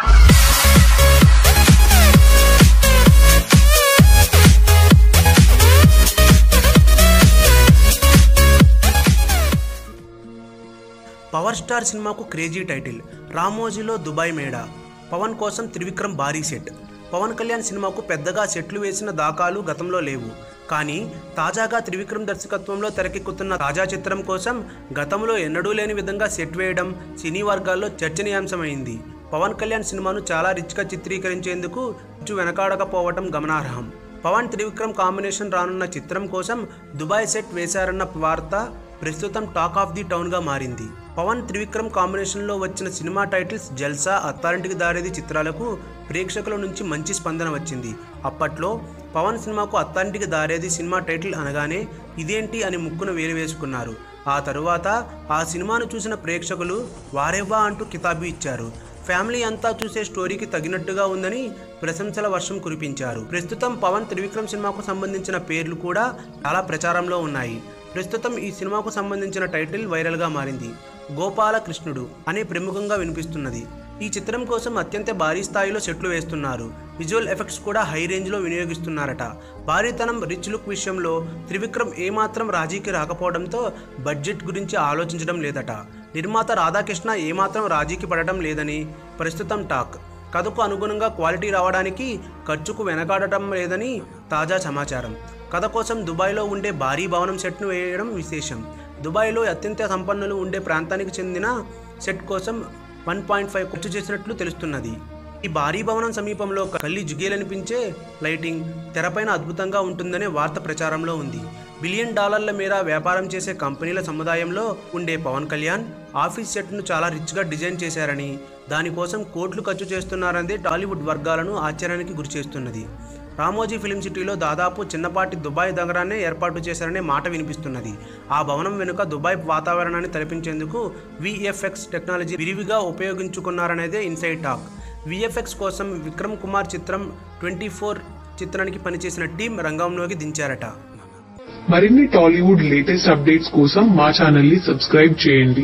Power star సినిమాకు crazy title, రామోజీలో Dubai మేడ. పవన్ కోసం త్రివిక్రమ్ భారీ సెట్. పవన్ కళ్యాణ్ సినిమాకు పెద్దగా సెట్లు వేసిన దాఖలు గతంలో లేవు. కానీ తాజాగా త్రివిక్రమ్ దర్శకత్వంలో తెరకెక్కుతున్న తాజా చిత్రం కోసం గతంలో ఎన్నడూ లేని విధంగా సెట్ వేయడం సినీ వర్గాల్లో చర్చనీయాంశమైంది. పవన్ కళ్యాణ్ సినిమాను చాలా రిచ్గా చిత్రీకరించేందుకు వెనకాడకపోవటం గమనార్హం. పవన్ త్రివిక్రమ్ కాంబినేషన్ రానున్న చిత్రం కోసం దుబాయ్ సెట్ వేశారన్న వార్త ప్రస్తుతం టాక్ ఆఫ్ ది టౌన్గా మారింది. పవన్ త్రివిక్రమ్ కాంబినేషన్లో వచ్చిన సినిమా టైటిల్స్ జల్సా, అత్తారింటికి దారేది చిత్రాలకు ప్రేక్షకుల నుంచి మంచి స్పందన వచ్చింది. అప్పట్లో పవన్ సినిమాకు అత్తారింటికి దారేది సినిమా టైటిల్ అనగానే ఇదేంటి అని ముక్కున వేలు వేసుకున్నారు. ఆ తరువాత ఆ సినిమాను చూసిన ప్రేక్షకులు వారేవా అంటూ కితాబు ఇచ్చారు. ఫ్యామిలీ అంతా చూసే స్టోరీకి తగినట్టుగా ఉందని ప్రశంసల వర్షం కురిపించారు. ప్రస్తుతం పవన్ త్రివిక్రమ్ సినిమాకు సంబంధించిన పేర్లు కూడా చాలా ప్రచారంలో ఉన్నాయి. ప్రస్తుతం ఈ సినిమాకు సంబంధించిన టైటిల్ వైరల్గా మారింది. గోపాలకృష్ణుడు అనే ప్రముఖంగా వినిపిస్తున్నది. ఈ చిత్రం కోసం అత్యంత భారీ స్థాయిలో సెట్లు వేస్తున్నారు. విజువల్ ఎఫెక్ట్స్ కూడా హై రేంజ్లో వినియోగిస్తున్నారట. భారీతనం, రిచ్ లుక్ విషయంలో త్రివిక్రమ్ ఏమాత్రం రాజీకి రాకపోవడంతో బడ్జెట్ గురించి ఆలోచించడం లేదట. నిర్మాత రాధాకృష్ణ ఏమాత్రం రాజీకి పడటం లేదని ప్రస్తుతం టాక్. కథకు అనుగుణంగా క్వాలిటీ రావడానికి ఖర్చుకు వెనకాడటం లేదని తాజా సమాచారం. కథ కోసం దుబాయ్లో ఉండే భారీ భవనం సెట్ను వేయడం విశేషం. దుబాయ్లో అత్యంత సంపన్నులు ఉండే ప్రాంతానికి చెందిన సెట్ కోసం 1.5 ఖర్చు చేసినట్లు తెలుస్తున్నది. ఈ భారీ భవనం సమీపంలో కళ్ళి జుగేలనిపించే లైటింగ్, తెరపైన అద్భుతంగా ఉంటుందనే వార్త ప్రచారంలో ఉంది. $1 బిలియన్ మేర వ్యాపారం చేసే కంపెనీల సముదాయంలో ఉండే పవన్ కళ్యాణ్ ఆఫీస్ సెట్ను చాలా రిచ్గా డిజైన్ చేశారని, దానికోసం కోట్లు ఖర్చు చేస్తున్నారనేది టాలీవుడ్ వర్గాలను ఆశ్చర్యానికి గురిచేస్తున్నది. రామోజీ ఫిల్మ్ సిటీలో దాదాపు చిన్నపాటి దుబాయ్ నగరాన్ని ఏర్పాటు చేశారనే మాట వినిపిస్తున్నది. ఆ భవనం వెనుక దుబాయ్ వాతావరణాన్ని తలపించేందుకు VFX టెక్నాలజీ విరివిగా ఉపయోగించుకున్నారనేదే ఇన్సైడ్ టాక్. VFX కోసం విక్రమ్ కుమార్ చిత్రం 24 చిత్రానికి పనిచేసిన టీం రంగంలోకి దించారట. మరిన్ని టాలీవుడ్ లేటెస్ట్ అప్డేట్స్ కోసం మా ఛానల్ ని సబ్స్క్రైబ్ చేయండి.